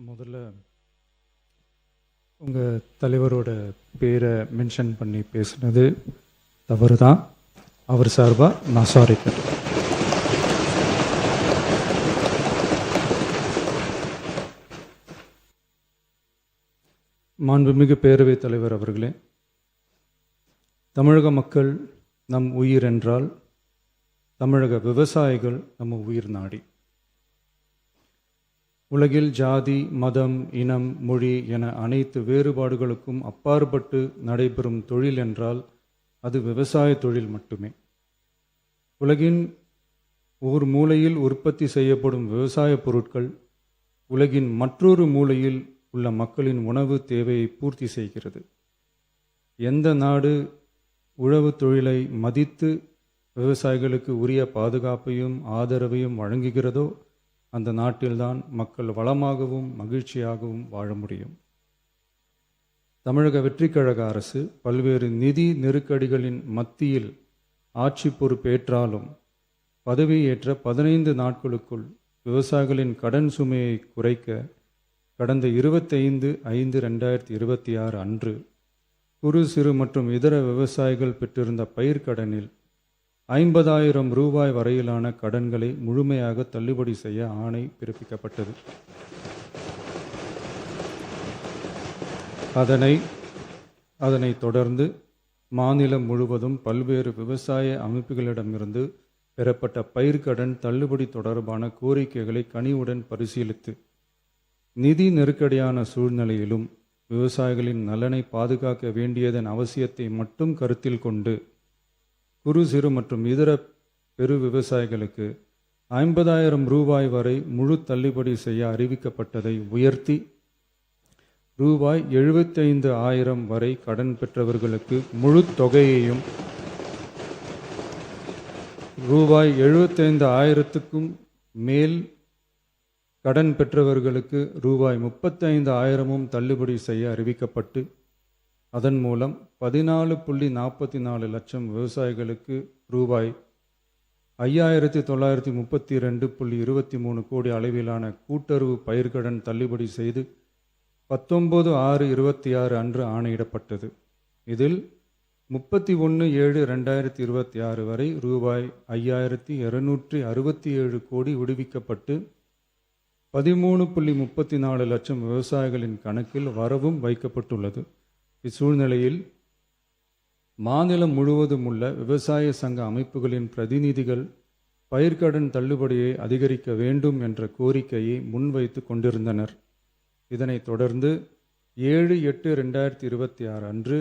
முதல்ல உங்கள் தலைவரோட பேரை மென்ஷன் பண்ணி பேசுனது தவறு தான். அவர் சார்பாக நான் சாரி கேட்டேன். மாண்புமிகு பேரவைத் தலைவர் அவர்களே, தமிழக மக்கள் நம் உயிர் என்றால் தமிழக விவசாயிகள் நம்ம உயிர் நாடி. உலகில் ஜாதி, மதம், இனம், மொழி என அனைத்து வேறுபாடுகளுக்கும் அப்பாற்பட்டு நடைபெறும் தொழில் என்றால் அது விவசாய தொழில் மட்டுமே. உலகின் ஒரு மூலையில் உற்பத்தி செய்யப்படும் விவசாய பொருட்கள் உலகின் மற்றொரு மூலையில் உள்ள மக்களின் உணவு தேவையை பூர்த்தி செய்கிறது. எந்த நாடு உழவு தொழிலை மதித்து விவசாயிகளுக்கு உரிய பாதுகாப்பையும் ஆதரவையும் வழங்குகிறதோ அந்த நாட்டில்தான் மக்கள் வளமாகவும் மகிழ்ச்சியாகவும் வாழ முடியும். தமிழக வெற்றிக்கழக அரசு பல்வேறு நிதி நெருக்கடிகளின் மத்தியில் ஆட்சி பொறுப்பேற்றாலும் பதவியேற்ற 15 நாட்களுக்குள் விவசாயிகளின் கடன் சுமையை குறைக்க கடந்த 25/5/2026 அன்று குறு சிறு மற்றும் இதர விவசாயிகள் பெற்றிருந்த பயிர்க்கடனில் 50,000 ரூபாய் வரையிலான கடன்களை முழுமையாக தள்ளுபடி செய்ய ஆணை பிறப்பிக்கப்பட்டது. அதனைத் தொடர்ந்து மாநிலம் முழுவதும் பல்வேறு விவசாய அமைப்புகளிடமிருந்து பெறப்பட்ட பயிர்க்கடன் தள்ளுபடி தொடர்பான கோரிக்கைகளை கனிவுடன் பரிசீலித்து நிதி நெருக்கடியான சூழ்நிலையிலும் விவசாயிகளின் நலனை பாதுகாக்க வேண்டியதன் அவசியத்தை மட்டும் கருத்தில் கொண்டு குறு சிறு மற்றும் இதர பெரு விவசாயிகளுக்கு 50,000 ரூபாய் வரை முழு தள்ளுபடி செய்ய அறிவிக்கப்பட்டதை உயர்த்தி ரூபாய் 75,000 வரை கடன் பெற்றவர்களுக்கு முழு தொகையையும் ரூபாய் 75,000க்கும் மேல் கடன் பெற்றவர்களுக்கு ரூபாய் 35,000 தள்ளுபடி செய்ய அறிவிக்கப்பட்டு அதன் மூலம் 14.44 லட்சம் விவசாயிகளுக்கு ரூபாய் 5,932.23 கோடி அளவிலான கூட்டுறவு பயிர்க்கடன் தள்ளுபடி செய்து 19/6/26 அன்று ஆணையிடப்பட்டது. இதில் 31/7/2026 வரை ரூபாய் 5,267 கோடி விடுவிக்கப்பட்டு 13.34 லட்சம் விவசாயிகளின் கணக்கில் வரவும் வைக்கப்பட்டுள்ளது. இச்சூழ்நிலையில் மாநிலம் முழுவதும் உள்ள விவசாய சங்க அமைப்புகளின் பிரதிநிதிகள் பயிர்க்கடன் தள்ளுபடியை அதிகரிக்க வேண்டும் என்ற கோரிக்கையை முன்வைத்து கொண்டிருந்தனர். இதனைத் தொடர்ந்து 7/8/2026 அன்று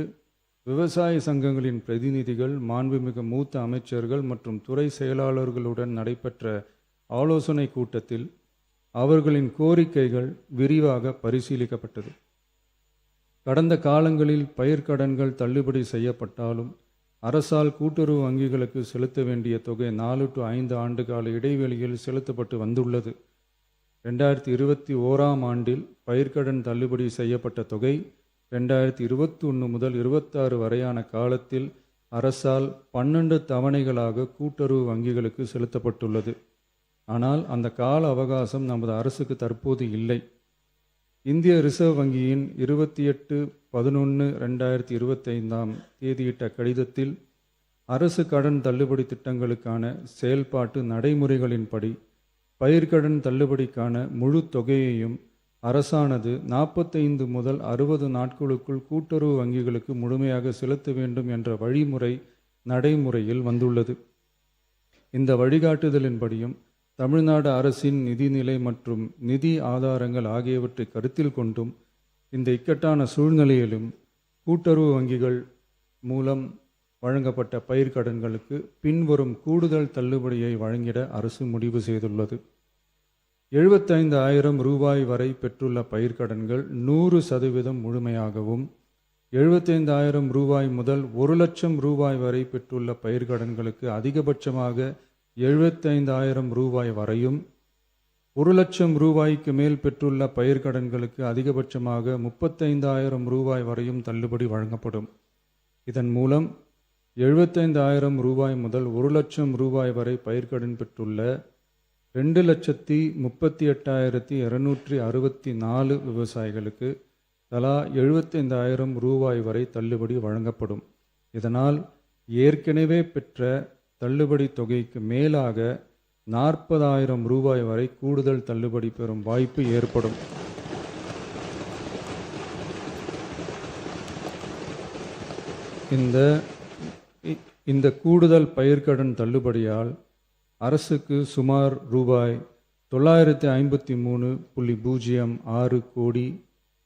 விவசாய சங்கங்களின் பிரதிநிதிகள் மாண்புமிகு மூத்த அமைச்சர்கள் மற்றும் துறை செயலாளர்களுடன் நடைபெற்ற ஆலோசனை கூட்டத்தில் அவர்களின் கோரிக்கைகள் விரிவாக பரிசீலிக்கப்பட்டது. கடந்த காலங்களில் பயிர்க்கடன்கள் தள்ளுபடி செய்யப்பட்டாலும் அரசால் கூட்டுறவு வங்கிகளுக்கு செலுத்த வேண்டிய தொகை 4 to 5 ஆண்டு கால இடைவெளியில் செலுத்தப்பட்டு வந்துள்ளது. 2021 ஆண்டில் பயிர்க்கடன் தள்ளுபடி செய்யப்பட்ட தொகை 2021 முதல் 26 வரையான காலத்தில் அரசால் 12 தவணைகளாக கூட்டுறவு வங்கிகளுக்கு செலுத்தப்பட்டுள்ளது. ஆனால் அந்த கால அவகாசம் நமது அரசுக்கு தற்போது இல்லை. இந்திய ரிசர்வ் வங்கியின் 28/11/2025 தேதியிட்ட கடிதத்தில் அரசு கடன் தள்ளுபடி திட்டங்களுக்கான செயல்பாட்டு நடைமுறைகளின்படி பயிர்க்கடன் தள்ளுபடிக்கான முழு தொகையையும் அரசானது 45 முதல் 60 நாட்களுக்குள் கூட்டுறவு வங்கிகளுக்கு முழுமையாக செலுத்த வேண்டும் என்ற வழிமுறை நடைமுறையில் வந்துள்ளது. இந்த வழிகாட்டுதலின்படியும் தமிழ்நாடு அரசின் நிதிநிலை மற்றும் நிதி ஆதாரங்கள் ஆகியவற்றை கருத்தில் கொண்டும் இந்த இக்கட்டான சூழ்நிலையிலும் கூட்டுறவு வங்கிகள் மூலம் வழங்கப்பட்ட பயிர்க்கடன்களுக்கு பின்வரும் கூடுதல் தள்ளுபடியை வழங்கிட அரசு முடிவு செய்துள்ளது. 75,000 ரூபாய் வரை பெற்றுள்ள பயிர்க்கடன்கள் 100% முழுமையாகவும், 75,000 ரூபாய் முதல் 1 லட்சம் ரூபாய் வரை பெற்றுள்ள பயிர்க்கடன்களுக்கு அதிகபட்சமாக 75,000 ரூபாய் வரையும், 1 லட்சம் ரூபாய்க்கு மேல் பெற்றுள்ள பயிர்க்கடன்களுக்கு அதிகபட்சமாக 35,000 ரூபாய் வரையும் தள்ளுபடி வழங்கப்படும். இதன் மூலம் 75,000 ரூபாய் முதல் 1 லட்சம் ரூபாய் வரை பயிர்க்கடன் பெற்றுள்ள 2,38,264 விவசாயிகளுக்கு தலா 75,000 ரூபாய் வரை தள்ளுபடி வழங்கப்படும். இதனால் ஏற்கனவே பெற்ற தள்ளுபடி தொகைக்கு மேலாக 40,000 ரூபாய் வரை கூடுதல் தள்ளுபடி பெறும் வாய்ப்பு ஏற்படும். இந்த கூடுதல் பயிர்க்கடன் தள்ளுபடியால் அரசுக்கு சுமார் ரூபாய் 953.06 கோடி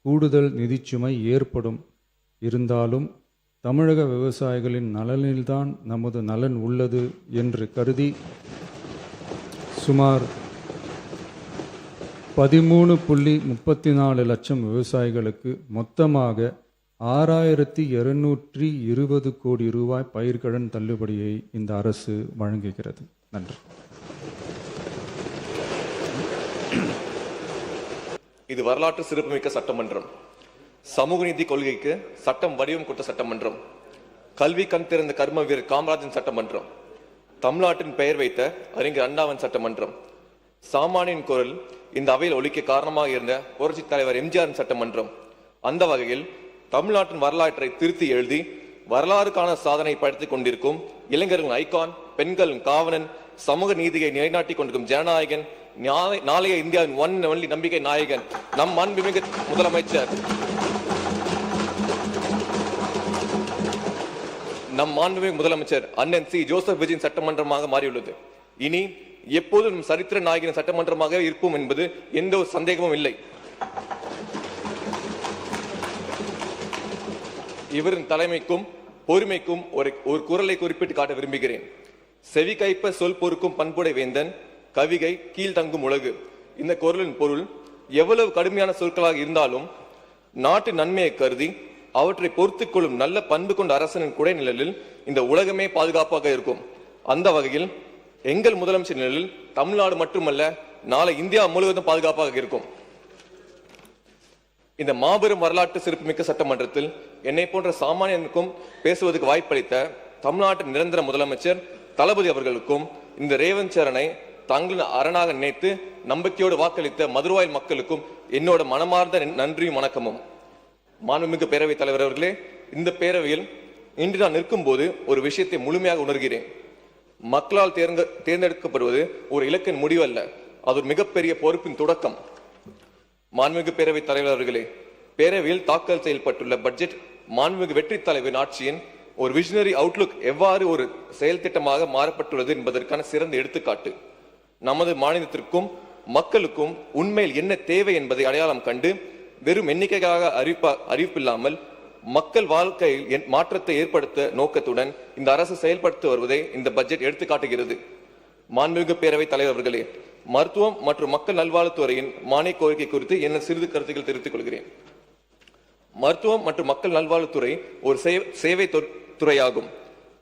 கூடுதல் நிதிச்சுமை ஏற்படும். இருந்தாலும் தமிழக விவசாயிகளின் நலனில்தான் நமது நலன் உள்ளது என்று கருதி சுமார் 13.34 லட்சம் விவசாயிகளுக்கு மொத்தமாக 6,220 கோடி ரூபாய் பயிர்க்கடன் தள்ளுபடியை இந்த அரசு வழங்குகிறது. நன்றி. இது வரலாற்று சிறப்புமிக்க சட்டமன்றம். சமூக நீதி கொள்கைக்கு சட்டம் வடிவம் கொடுத்த சட்டமன்றம். கல்வி கண் திறந்த கர்ம வீரர் காமராஜன் சட்டமன்றம். தமிழ்நாட்டின் பெயர் வைத்த அறிஞர் அண்ணாவின் சட்டமன்றம். சாமானியின் குரல் இந்த அவையில் ஒலிக்க காரணமாக இருந்த புரட்சி தலைவர் எம்ஜிஆரின் சட்டமன்றம். அந்த வகையில் தமிழ்நாட்டின் வரலாற்றை திருத்தி எழுதி வரலாறுக்கான சாதனை படுத்திக் கொண்டிருக்கும் இளைஞர்களின் ஐகான், பெண்களின் காவலன், சமூக நீதியை நிலைநாட்டிக் கொண்டிருக்கும் ஜனநாயகன், நாளைய இந்தியாவின் ஒன் ஒன்லி நம்பிக்கை நாயகன், நம் மாண்புமிகு முதலமைச்சர் அண்ணன் சி. ஜோசப் விஜயின் சட்டமன்றமாக மாறியுள்ளது. இனி எப்போதும் நம் சரித்திர நாயகன் சட்டமன்றமாக இருப்போம் என்பது எந்த ஒரு சந்தேகமும் இல்லை. இவரின் தலைமைக்கும் பொறுமைக்கும் ஒரு குரலை குறிப்பிட்டு காட்ட விரும்புகிறேன். செவி கைப்ப சொல் பொறுக்கும் பண்புடை வேந்தன், கவிகை கீழ்த்தங்கும் உலகு. இந்த குரலின் பொருள் எவ்வளவு கடுமையான சொற்களாக இருந்தாலும் நாட்டு நன்மையை கருதி அவற்றை பொறுத்துக் கொள்ளும் நல்ல பண்பு கொண்ட அரசனின் குடை நிழலில் இந்த உலகமே பாதுகாப்பாக இருக்கும். அந்த வகையில் எங்கள் முதலமைச்சர் நிழலில் தமிழ்நாடு மட்டுமல்ல, நாளை இந்தியா முழுவதும் பாதுகாப்பாக இருக்கும். இந்த மாபெரும் வரலாற்று சிறப்புமிக்க சட்டமன்றத்தில் என்னை போன்ற சாமானியனுக்கும் பேசுவதற்கு வாய்ப்பளித்த தமிழ்நாட்டின் நிரந்தர முதலமைச்சர் தளபதி அவர்களுக்கும் இந்த ரேவந்த் சரணை தங்களின் அரணாக நினைத்து நம்பிக்கையோடு வாக்களித்த மதுரவாயில் மக்களுக்கும் என்னோட மனமார்ந்த நன்றியும் வணக்கமும். மாண்புமிகு பேரவைத் தலைவர் அவர்களே, இந்த பேரவையில் இன்று நான் நிற்கும் போது ஒரு விஷயத்தை முழுமையாக உணர்கிறேன். மக்களால் தேர்ந்தெடுக்கப்படுவது ஒரு இலக்கின் முடிவல்ல, அது ஒரு மிகப்பெரிய பொறுப்பின் தொடக்கம். மாண்புமிகு பேரவைத் தலைவர் அவர்களே, பேரவையில் தாக்கல் செய்யப்பட்டுள்ள பட்ஜெட் மாண்புமிகு வெற்றி தலைவரின் ஆட்சியின் ஒரு விஷனரி அவுட்லுக் எவ்வாறு ஒரு செயல் திட்டமாக மாறப்பட்டுள்ளது என்பதற்கான சிறந்த எடுத்துக்காட்டு. நமது மாநிலத்திற்கும் மக்களுக்கும் உண்மையில் என்ன தேவை என்பதை அடையாளம் கண்டு வெறும் எண்ணிக்கைக்காக அறிவிப்பில்லாமல் மக்கள் வாழ்க்கையில் மாற்றத்தை ஏற்படுத்த நோக்கத்துடன் இந்த அரசு செயல்படுத்தி வருவதை இந்த பட்ஜெட் எடுத்துக்காட்டுகிறது. மாண்புமிகு பேரவைத் தலைவர் அவர்களே, மருத்துவம் மற்றும் மக்கள் நல்வாழ்வுத்துறையின் மானிய கோரிக்கை குறித்து என்ன சிறிது கருத்துக்கள் தெரிவித்துக் கொள்கிறேன். மருத்துவம் மற்றும் மக்கள் நல்வாழ்வுத்துறை ஒரு சேவை துறையாகும்.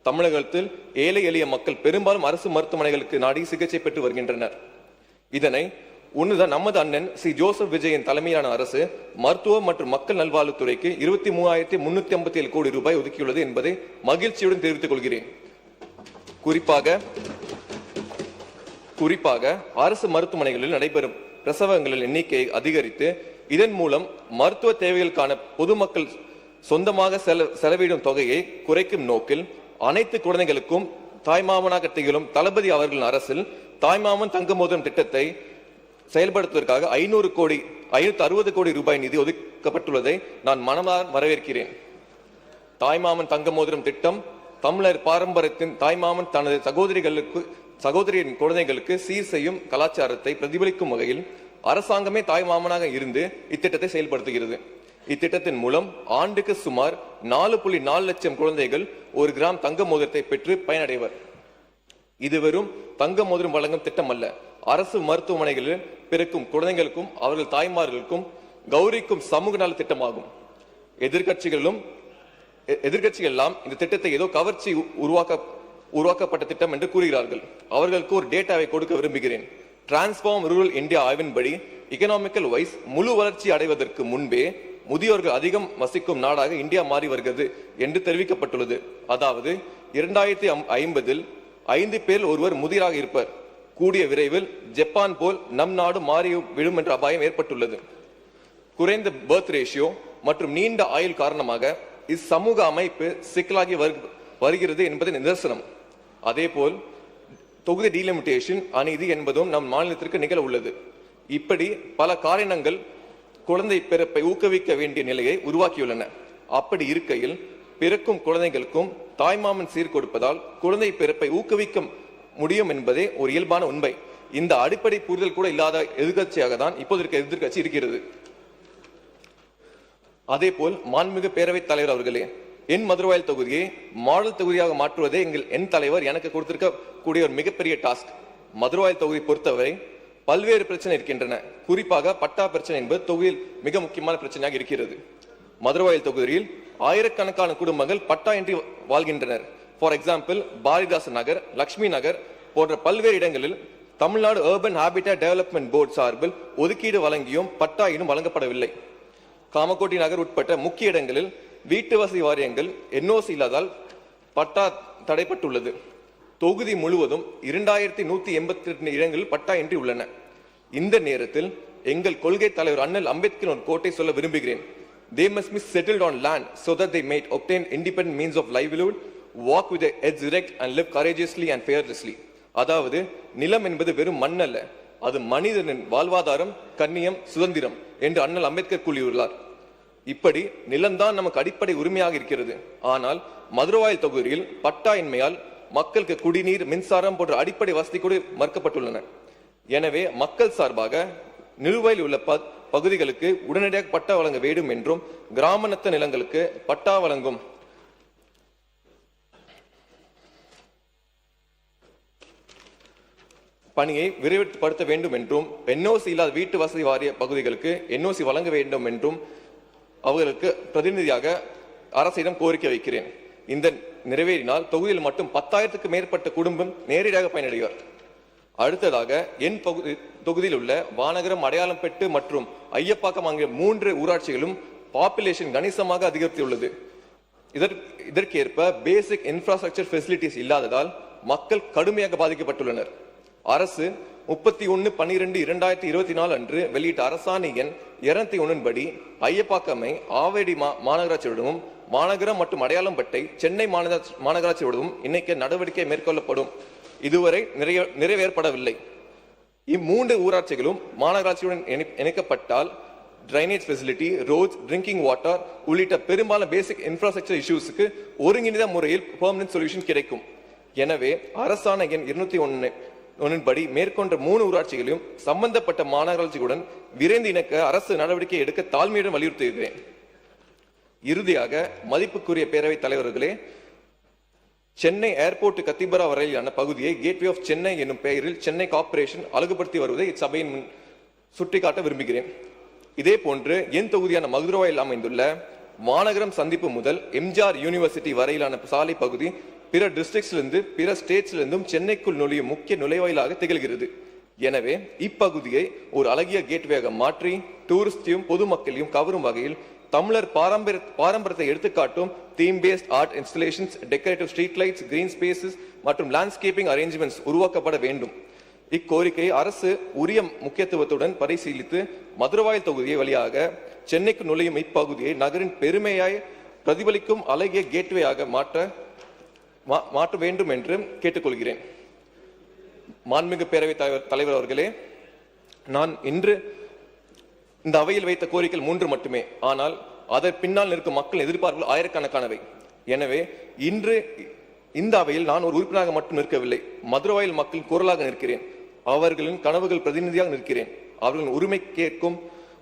தமிழகத்தில் ஏழை எளிய மக்கள் பெரும்பாலும் அரசு மருத்துவமனைகளுக்கு நாடி சிகிச்சை பெற்று வருகின்றனர். இதனை ஒண்ணுதான் நமது அண்ணன் சி. ஜோசப் விஜயின் தலைமையிலான அரசு மருத்துவம் மற்றும் மக்கள் நல்வாழ்வுத்துறைக்கு 23,357 கோடி ரூபாய் ஒதுக்கியுள்ளது என்பதை மகிழ்ச்சியுடன் தெரிவித்துக் கொள்கிறேன். குறிப்பாக அரசு மருத்துவமனைகளில் நடைபெறும் பிரசவங்களின் எண்ணிக்கையை அதிகரித்து இதன் மூலம் மருத்துவ தேவைகளுக்கான பொதுமக்கள் சொந்தமாக செலவிடும் தொகையை குறைக்கும் நோக்கில் அனைத்து குழந்தைகளுக்கும் தாய்மாமனாக திகழும் தளபதி அவர்களின் அரசில் தாய்மாமன் தங்க மோதிரம் திட்டத்தை செயல்படுத்துவதற்காக 560 கோடி ரூபாய் நிதி ஒதுக்கப்பட்டுள்ளதை நான் மனமாற வரவேற்கிறேன். தாய்மாமன் தங்க மோதிரம் திட்டம் தமிழர் பாரம்பரியத்தின் தாய்மாமன் தனது சகோதரியின் குழந்தைகளுக்கு சீர் செய்யும் கலாச்சாரத்தை பிரதிபலிக்கும் வகையில் அரசாங்கமே தாய்மாமனாக இருந்து இத்திட்டத்தை செயல்படுத்துகிறது. இத்திட்டத்தின் மூலம் ஆண்டுக்கு சுமார் 4.4 லட்சம் குழந்தைகள் 1 கிராம் தங்க மோதிரத்தை பெற்று பயனடைவர். இது வெறும் தங்க மோதிரம் வழங்கும் திட்டம் அல்ல, அரசு மருத்துவமனைகளில் பிறக்கும் குழந்தைகளுக்கும் அவர்கள் தாய்மார்களுக்கும் கௌரிக்கும் சமூக நல திட்டமாகும். எதிர்கட்சிகள் எல்லாம் இந்த திட்டத்தை ஏதோ கவர்ச்சி உருவாக்கப்பட்ட திட்டம் என்று கூறுகிறார்கள். அவர்களுக்கு ஒரு டேட்டாவை கொடுக்க விரும்புகிறேன். டிரான்ஸ்ஃபார்ம் ரூரல் இந்தியா ஆய்வின்படி எகனாமிக்கல் வைஸ் முழு வளர்ச்சி அடைவதற்கு முன்பே முதியோர்கள் அதிகம் வசிக்கும் நாடாக இந்தியா மாறி வருகிறது என்று தெரிவிக்கப்பட்டுள்ளது. அதாவது 2050 5 பேரில் ஒருவர் முதிராக இருப்பார். கூடிய விரைவில் ஜப்பான் போல் நம் நாடு மாறி விடும் என்ற அபாயம் ஏற்பட்டுள்ளது. குறைந்த பர்த் ரேஷியோ மற்றும் நீண்ட ஆயுள் காரணமாக இச்சமூக அமைப்பு சிக்கலாகி வருகிறது என்பது நிதர்சனம். அதேபோல் தொகுதி டீலிமிட்டேஷன் அநீதி என்பதும் நம் மாநிலத்திற்கு நிகழ உள்ளது. இப்படி பல காரணங்கள் குழந்தை பிறப்பை ஊக்குவிக்க வேண்டிய நிலையை உருவாக்கியுள்ளன. அப்படி இருக்கையில் பிறக்கும் குழந்தைகளுக்கும் தாய்மாமன் சீர் கொடுப்பதால் குழந்தை பிறப்பை ஊக்குவிக்க முடியும் என்பதே ஒரு இயல்பான உண்மை. இந்த அடிப்படை புரிதல் கூட இல்லாத எதிர்கட்சியாக தான் இப்போது இருக்க எதிர்கட்சி இருக்கிறது. அதே போல் மாண்புமிகு பேரவைத் தலைவர் அவர்களே, என் மதுரவாயல் தொகுதியை மாடல் தொகுதியாக மாற்றுவதே என் தலைவர் எனக்கு கொடுத்திருக்க கூடிய ஒரு மிகப்பெரிய டாஸ்க். மதுரவாயல் தொகுதி பொறுத்தவரை பல்வேறு பிரச்சனை இருக்கின்றன. குறிப்பாக பட்டா பிரச்சனை என்பது தொகுதியில் மிக முக்கியமான பிரச்சனையாக இருக்கிறது. மதுரவாயல் தொகுதியில் ஆயிரக்கணக்கான குடும்பங்கள் பட்டா இன்றி வாழ்கின்றனர். ஃபார் எக்ஸாம்பிள், பாரதிதாசன் நகர், லட்சுமி நகர் போன்ற பல்வேறு இடங்களில் Tamil Nadu urban habitat development board சார்பில் ஒதுக்கீடு வழங்கியும் பட்டா இன்னும் வழங்கப்படவில்லை. காமகோட்டி நகர் உட்பட்ட முக்கிய இடங்களில் வீட்டு வசதி வாரியங்கள் என்ஓசி இல்லாதால் பட்டா தடைப்பட்டுள்ளது. தொகுதி முழுவதும் 2182 இடங்களில் பட்டா இன்றி உள்ளன. இந்த நேரத்தில் எங்கள் கொள்கை தலைவர் அண்ணல் அம்பேத்கர் ஒரு கோட்டை சொல்ல விரும்புகிறேன். They must be settled on land so that they may obtain independent means of livelihood, walk with their heads erect and live courageously and fearlessly. அதாவது நிலம் என்பது வெறும் மண் அல்ல, அது மனிதனின் வாழ்வாதாரம், கண்ணியம், சுதந்திரம் என்று அண்ணல் அம்பேத்கர் கூறியுள்ளார். இப்படி நிலம்தான் நமக்கு அடிப்படை உரிமையாக இருக்கிறது. ஆனால் மதுரவாயல் தொகுதியில் பட்டா இன்மையால் மக்களுக்கு குடிநீர், மின்சாரம் போன்ற அடிப்படை வசதி கூட மறுக்கப்பட்டுள்ளன. எனவே மக்கள் சார்பாக நிலுவையில் உள்ள பகுதிகளுக்கு உடனடியாக பட்டா வழங்க வேண்டும் என்றும் கிராமநத்த நிலங்களுக்கு பட்டா வழங்கும் பணியை விரைவுபடுத்த வேண்டும் என்றும் என்ஓசி இல்லாத வீட்டு வசதி வாரிய பகுதிகளுக்கு என்ஓசி வழங்க வேண்டும் என்றும் அவர்களுக்கு பிரதிநிதியாக அரசிடம் கோரிக்கை வைக்கிறேன். இந்த நிறைவேறினால் தொகுதியில் மட்டும் 10,000க்கு மேற்பட்ட குடும்பம் நேரடியாக பயனடைவார். அடுத்ததாக என் தொகுதியில் உள்ள வானகரம், அடையாளம் பெட்டு மற்றும் ஐயப்பாக்கம் ஆகிய 3 ஊராட்சிகளும் பாப்புலேஷன் கணிசமாக அதிகரித்துள்ளது. இதற்கேற்ப பேசிக் இன்ஃப்ராஸ்ட்ரக்சர் ஃபெசிலிட்டிஸ் இல்லாததால் மக்கள் கடுமையாக பாதிக்கப்பட்டுள்ளனர். அரசு 31/12/2024 அன்று வெளியிட்ட அரசாணை எண் 201 படி ஐயப்பாக்கமை ஆவடி மாநகராட்சியுடனும் மாநகரம் மற்றும் அடையாளம்பட்டை சென்னை மாநகராட்சியுடனும் இணைக்க நடவடிக்கை மேற்கொள்ளப்படும். இதுவரை நிறைவேறப்படவில்லை. இம்மூன்று ஊராட்சிகளும் மாநகராட்சியுடன் இணைக்கப்பட்டால் drainage facility, roads, drinking water உள்ளிட்ட பெரும்பாலான பேசிக் இன்ஃப்ராஸ்ட்ரக்சர் இஷ்யூஸுக்கு ஒருங்கிணைந்த முறையில் பெர்மனன்ட் சொல்யூஷன் கிடைக்கும். எனவே அரசாணை எண் 201 படி மேற்கொண்ட 3 ஊராட்சிகளையும் சம்பந்தப்பட்ட மாநகராட்சிகளுடன் விரைந்து இணைக்க அரசு நடவடிக்கை எடுக்க தாழ்மையுடன் வலியுறுத்துகிறேன். இறுதியாக மதிப்புக்குரிய பேரவைத் தலைவர்களே, சென்னை ஏர்போர்ட் கத்திபரா வரையிலான பகுதியை கேட்வே ஆஃப் சென்னை என்னும் பெயரில் சென்னை கார்ப்பரேஷன் அழகுபடுத்தி வருவதை இச்சபையின் முன் சுட்டிக்காட்ட விரும்புகிறேன். இதே போன்று என் தொகுதியான மதுரவாயில் அமைந்துள்ள மாநகரம் சந்திப்பு முதல் எம்ஜிஆர் யூனிவர்சிட்டி வரையிலான சாலை பகுதி பிற டிஸ்ட்ரிக்ட்ஸிலிருந்து பிற ஸ்டேட்ஸிலிருந்தும் சென்னைக்குள் நுழையும் முக்கிய நுழைவாயிலாக திகழ்கிறது. எனவே இப்பகுதியை ஒரு அழகிய கேட்வேயாக மாற்றி டூரிஸ்டையும் பொதுமக்களையும் கவரும் வகையில் தமிழர் பாரம்பரியத்தை எடுத்துக்காட்டும் theme paste art installations, decorative street lights, green spaces மற்றும் லேண்ட்ஸ்கேப்பிங் அரேஞ்ச்மெண்ட்ஸ் உருவாக்கப்பட வேண்டும். இக்கோரிக்கை அரசு உரிய முக்கியத்துவத்துடன் பரிசீலித்து மதுரவாயல் தொகுதியை வழியாக சென்னைக்கு நுழையும் இப்பகுதியை நகரின் பெருமையாய் பிரதிபலிக்கும் அழகிய கேட்வேயாக மாற்ற வேண்டும் என்று கேட்டுக்கொள்கிறேன். மாண்புமிகு பேரவைத் தலைவர் அவர்களே, நான் இன்று இந்த அவையில் வைத்த கோரிக்கைகள் 3 மட்டுமே. ஆனால் அதன் பின்னால் நிற்கும் மக்கள் எதிர்பார்ப்புகள் ஆயிரக்கணக்கானவை. எனவே இன்று இந்த அவையில் நான் ஒரு உறுப்பினராக மட்டும் நிற்கவில்லை, மதுரவாயல் மக்களின் குரலாக நிற்கிறேன். அவர்களின் கனவுகள் பிரதிநிதியாக நிற்கிறேன். அவர்களின் உரிமை கேட்கும்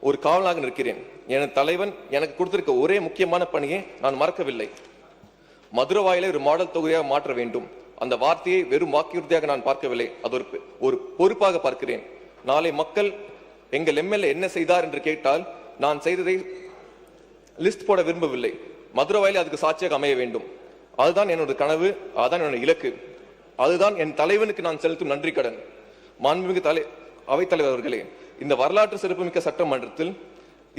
ஒரு காவலாக நிற்கிறேன். என் தலைவன் எனக்கு கொடுத்திருக்க ஒரே முக்கியமான பணியை நான் மறக்கவில்லை. மதுரவாயலை ஒரு மாடல் தொகுதியாக மாற்ற வேண்டும். அந்த வார்த்தையை வெறும் வாக்குறுதியாக நான் பார்க்கவில்லை, அது ஒரு பொறுப்பாக பார்க்கிறேன். நாளை மக்கள் எங்கள் எம்எல்ஏ என்ன செய்தார் என்று கேட்டால் நான் செய்ததை லிஸ்ட் போட விரும்பவில்லை. மதுரவாயலை அதுக்கு சாட்சியாக அமைய வேண்டும். அதுதான் என்னோட கனவு, அதுதான் என்னோட இலக்கு, அதுதான் என் தலைவனுக்கு நான் செலுத்தும் நன்றி கடன். மாண்புமிகு அவைத்தலைவர் அவர்களே, இந்த வரலாற்று சிறப்புமிக்க சட்டமன்றத்தில்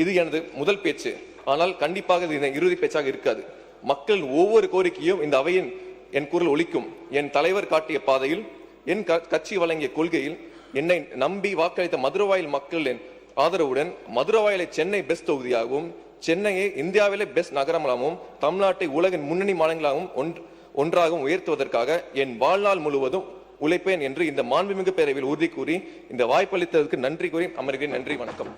இது எனது முதல் பேச்சு. ஆனால் கண்டிப்பாக இது இறுதி பேச்சாக இருக்காது. மக்கள் ஒவ்வொரு கோரிக்கையும் இந்த அவையின் என் குரல் ஒலிக்கும். என் தலைவர் காட்டிய பாதையில் என் கட்சி வழங்கிய கொள்கையில் என்னை நம்பி வாக்களித்த மதுரவாயல் மக்களின் ஆதரவுடன் மதுரவாயலை சென்னை பெஸ்ட் தொகுதியாகவும், சென்னையை இந்தியாவிலே பெஸ்ட் நகரமாகவும், தமிழ்நாட்டை உலகின் முன்னணி மாநிலங்களாகவும் ஒன்றாகவும் உயர்த்துவதற்காக என் வாழ்நாள் முழுவதும் உழைப்பேன் என்று இந்த மாண்புமிகு பேரவையில் உறுதி கூறி இந்த வாய்ப்பளித்ததற்கு நன்றி கூறி அமர்கிறேன். நன்றி, வணக்கம்.